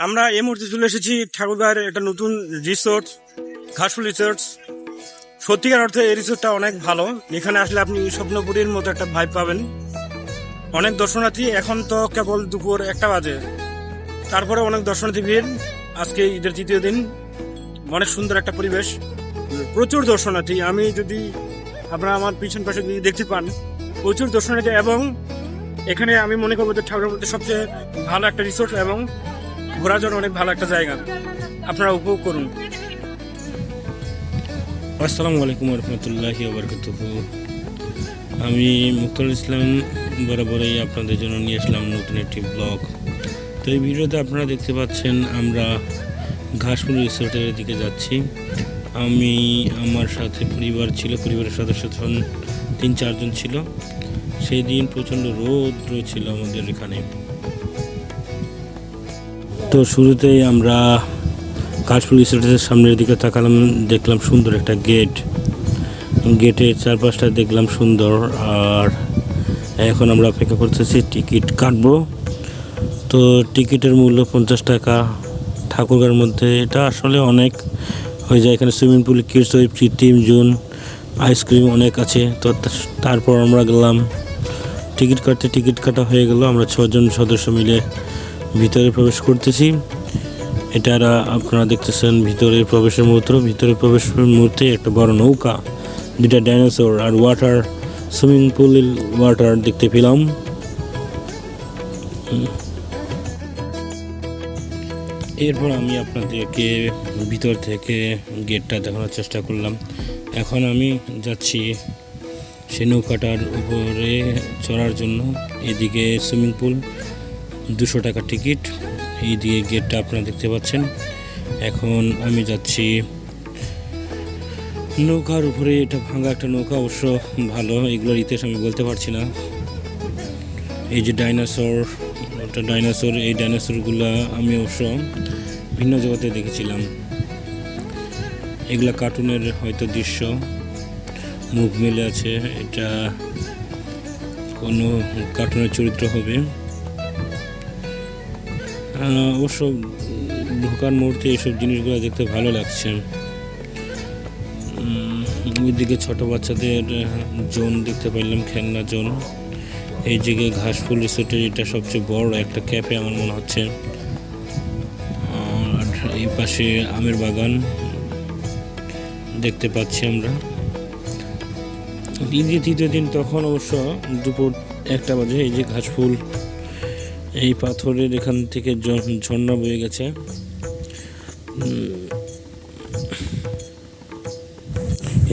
আমরা এই মুহূর্তে চলে এসেছি ঠাকুরগাঁয়ের একটা নতুন রিসোর্ট, ঘাসফুল রিসোর্টস। সত্যিকার অর্থে এই রিসোর্টটা অনেক ভালো। এখানে আসলে আপনি স্বপ্নপুরীর মতো একটা ভাইব পাবেন। অনেক দর্শনার্থী, এখন তো কেবল দুপুর 1টা বাজে, তারপরে অনেক দর্শনার্থী ভিড়। আজকে ঈদের তৃতীয় দিন, অনেক সুন্দর একটা পরিবেশ, প্রচুর দর্শনার্থী। আমি যদি আপনারা আমার পিছন পাশে যদি দেখতে পান, প্রচুর দর্শনার্থী। এবং এখানে আমি মনে করবো যে ঠাকুরের মধ্যে সবচেয়ে ভালো একটা রিসোর্ট এবং ঘোরার জন্য অনেক ভালো একটা জায়গা, আপনারা উপভোগ করুন। আসসালামু আলাইকুম রহমতুল্লাহি ওবরকাতুহু। আমি মুক্তারুল ইসলাম বরাবরই আপনাদের জন্য নিয়ে আসলাম নতুন একটি ব্লগ। তো এই ভিডিওতে আপনারা দেখতে পাচ্ছেন আমরা ঘাসফুল রিসোর্টের দিকে যাচ্ছি। আমি আমার সাথে পরিবারের সদস্য 3-4 জন ছিল। সেই দিন প্রচণ্ড রৌদ্র ছিল আমাদের এখানে। তো শুরুতেই আমরা ঘাসফুল রিসোর্টের সামনের দিকে তাকালাম, দেখলাম সুন্দর একটা গেটের চারপাশটা দেখলাম সুন্দর। আর এখন আমরা অপেক্ষা করতেছি টিকিট কাটবো। তো টিকিটের মূল্য 50 টাকা। ঠাকুরগাঁর মধ্যে এটা আসলে অনেক হয়ে যায়। এখানে সুইমিং পুল, কিডস ওয়েব, কৃত্রিম জোন, আইসক্রিম অনেক আছে। তো তারপর আমরা গেলাম টিকিট কাটা হয়ে গেল। আমরা 6 জন সদস্য মিলে ভিতরে প্রবেশ করতেছি। এটা আপনারা দেখতেছেন ভিতরে প্রবেশের মুহূর্তে একটা বড় নৌকা, 2টা ডাইনোসর আর সুইমিং পুল ওয়াটার দেখতে পেলাম। এরপর আমি আপনাদেরকে ভিতর থেকে গেটটা দেখানোর চেষ্টা করলাম। এখন আমি যাচ্ছি সেই নৌকাটার উপরে চড়ার জন্য। এদিকে সুইমিং পুল, 200 টাকা টিকিট। এই দিকে গেটটা আপনারা দেখতে পাচ্ছেন। এখন আমি যাচ্ছি নৌকার উপরে। এটা ভাঙা একটা নৌকা, অবশ্য ভালো। এগুলোর ইতিহাস আমি বলতে পারছি না। এই যে ডাইনোসর, এই ডাইনোসরগুলো আমি অবশ্য ভিন্ন জগতে দেখেছিলাম। এগুলা কার্টুনের হয়তো দৃশ্য, মুখ মেলে আছে। এটা কোনো কার্টুনের চরিত্র হবে। অবশ্য ঢোকার মুহূর্তে এইসব জিনিসগুলো দেখতে ভালো লাগছে। ওইদিকে ছোট বাচ্চাদের জোন দেখতে পাইলাম, খেলনা জোন। এই জায়গায় ঘাসফুল রিসোর্টের এটা সবচেয়ে বড় একটা ক্যাফে আমার মনে হচ্ছে। আর এই পাশে আমের বাগান দেখতে পাচ্ছি আমরা। ঈদের তৃতীয় দিন, তখন অবশ্য দুপুর 1টা বাজে। এই যে ঘাসফুল, এই পাথরের এখান থেকে ঝর্ণা বয়ে গেছে।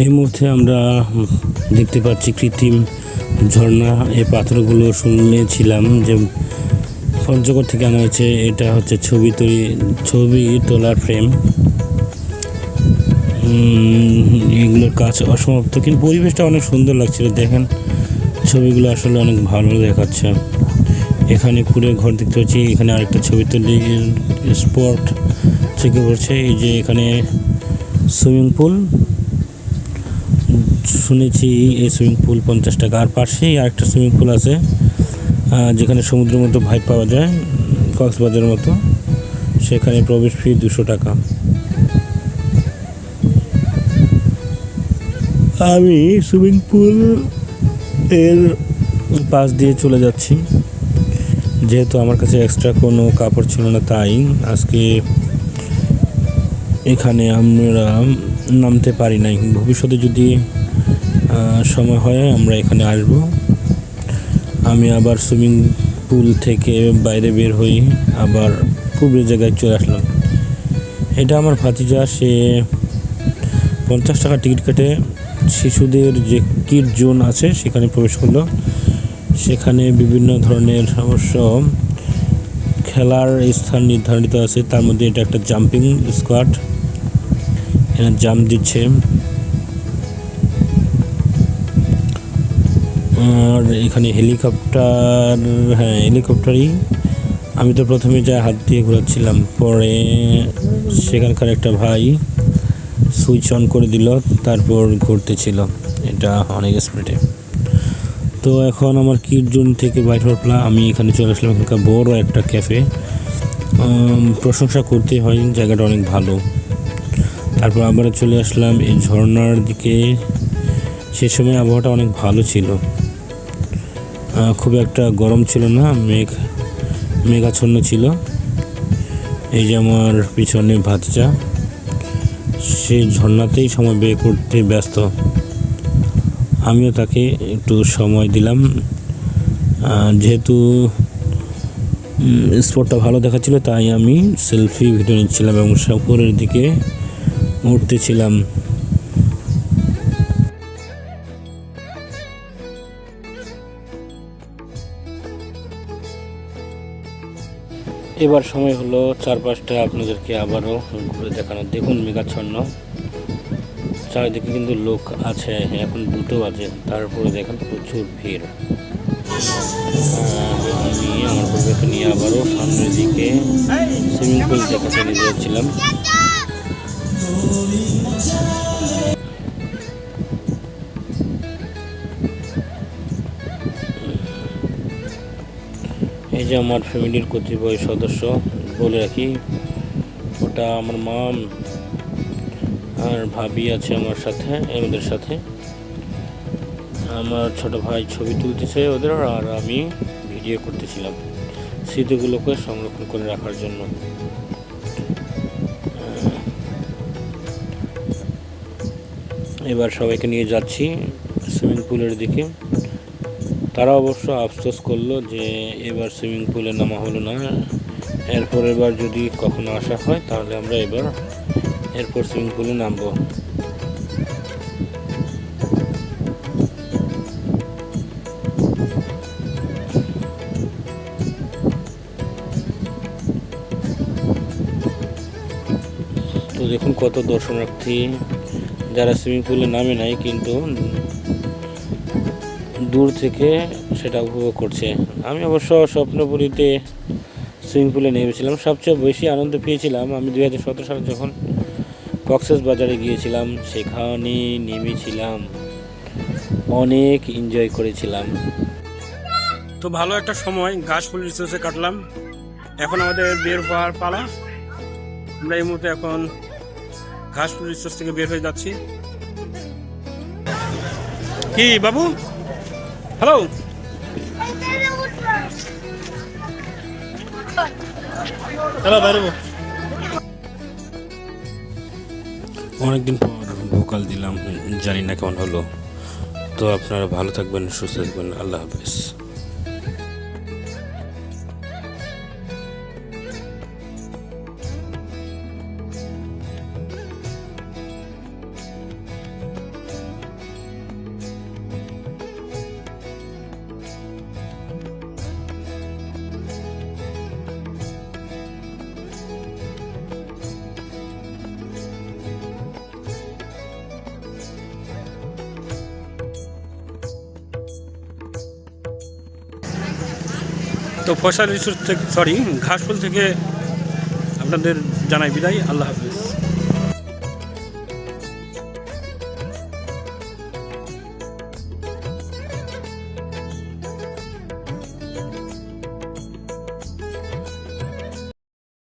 এই মুহূর্তে আমরা দেখতে পাচ্ছি কৃত্রিম ঝর্ণা। এই পাথরগুলো শুনেছিলাম যে পঞ্চগড় থেকে আনা হয়েছে। এটা হচ্ছে ছবি তোলার ফ্রেম। এগুলোর কাজ অসমাপ্ত, কিন্তু পরিবেশটা অনেক সুন্দর লাগছিল। দেখেন ছবিগুলো আসলে অনেক ভালো দেখাচ্ছে। এখানে কুড়ে ঘর দেখতে পাচ্ছি। এখানে আরেকটা ছবি তুলি স্পট চোখে পড়ছে। এই যে এখানে সুইমিং পুল, শুনেছি এই সুইমিং পুল 50 টাকা। আর পাশেই আরেকটা সুইমিং পুল আছে, যেখানে সমুদ্রের মতো ভাইব পাওয়া যায়, কক্সবাজারের মতো। সেখানে প্রবেশ ফি 200 টাকা। আমি সুইমিং পুল এর পাশ দিয়ে চলে যাচ্ছি। যেহেতু আমার কাছে এক্সট্রা কোনো কাপড় ছিল না, তাই আজকে এখানে আমরা নামতে পারি নাই। ভবিষ্যতে যদি সময় হয় আমরা এখানে আসব। আমি আবার সুইমিং পুল থেকে বাইরে বের হই, আবার পূর্বের জায়গায় চলে আসলাম। এটা আমার ভাতিজা, সে 50 টাকা টিকিট কেটে শিশুদের যে কিড জোন আছে সেখানে প্রবেশ করলো। সেখানে বিভিন্ন ধরনের অবশ্য খেলার স্থান নির্ধারিত আছে। তার মধ্যে এটা একটা জাম্পিং স্কোয়াড, এখানে জাম্প দিচ্ছে। আর এখানে হেলিকপ্টারই। আমি তো প্রথমে যা হাত দিয়ে ঘোরাচ্ছিলাম, পরে সেখানকার একটা ভাই সুইচ অন করে দিল, তারপর ঘুরতেছিল। এটা অনেক স্পিডে। তো এখন আমার কিড জোন থেকে বাইর হওয়ার পালা। আমি এখানে চলে আসলাম। এখানকার বড় একটা ক্যাফে, প্রশংসা করতেই হয়, জায়গাটা অনেক ভালো। তারপর আবার চলে আসলাম এই ঝর্ণার দিকে। সে সময় আবহাওয়াটা অনেক ভালো ছিল, খুব একটা গরম ছিল না, মেঘাচ্ছন্ন ছিল। এই যে আমার পিছনে ভাতিজা, সে ঝর্ণাতেই সময় ব্যয় করতে ব্যস্ত। আমিও তাকে একটু সময় দিলাম, যেহেতু স্পটটা ভালো দেখাচ্ছিল তাই আমি সেলফি ভিডিও নিচ্ছিলাম এবং উপরের দিকে উঠতেছিলাম। এবার সময় হলো চারপাশটা আপনাদেরকে আবারও ঘুরে দেখানো। দেখুন মেঘাচ্ছন্ন, চারিদিকে কিন্তু লোক আছে। এখন 2টো বাজে, তারপরে দেখেন প্রচুর ভিড়। আমি আমার পরিবারকে নিয়ে আবারও সামনের দিকে সুইমিং পুল দেখাতে নিয়ে যাচ্ছিলাম। এই যে আমার ফ্যামিলির কতিপয় সদস্য, বলে রাখি ওটা আমার মা আর ভাবি আছে আমার সাথে, আমাদের সাথে। আমার ছোট ভাই ছবি তুলতেছে ওদের, আর আমি ভিডিও করতেছিলাম স্মৃতিগুলোকে সংরক্ষণ করে রাখার জন্য। এবার সবাইকে নিয়ে যাচ্ছি সুইমিং পুলের দিকে। তারা অবশ্য আফসোস করলো যে এবার সুইমিং পুলে নামা হলো না, এরপর এবার যদি কখনো আসা হয় তাহলে আমরা এরপর সুইমিং পুলে নামবো। তো দেখুন কত দর্শনার্থী, যারা সুইমিং পুলে নামে নাই কিন্তু দূর থেকে সেটা উপভোগ করছে। আমি অবশ্য স্বপ্নপুরীতে সুইমিং পুলে নেমেছিলাম। সবচেয়ে বেশি আনন্দ পেয়েছিলাম আমি 2017 সালে যখন কক্সবাজারে গিয়েছিলাম, সেখানে নেমেছিলাম, অনেক এনজয় করেছিলাম। তো ভালো একটা সময় ঘাসফুল রিসোর্সে কাটলাম। এখন আমাদের বের হওয়ার পালা। আমরা এই মুহূর্তে এখন ঘাসফুল রিসোর্স থেকে বের হয়ে যাচ্ছি। কি বাবু, হ্যালো, হ্যালো বাইরে। অনেকদিন পর ভোকাল দিলাম, জানি না কেমন হলো। তো আপনারা ভালো থাকবেন, সুস্থ থাকবেন, আল্লাহ হাফেজ। তো ফয়সাল রিসোর্স থেকে, সরি, ঘাসফুল থেকে আপনাদের জানাই বিদায়। আল্লাহ হাফেজ।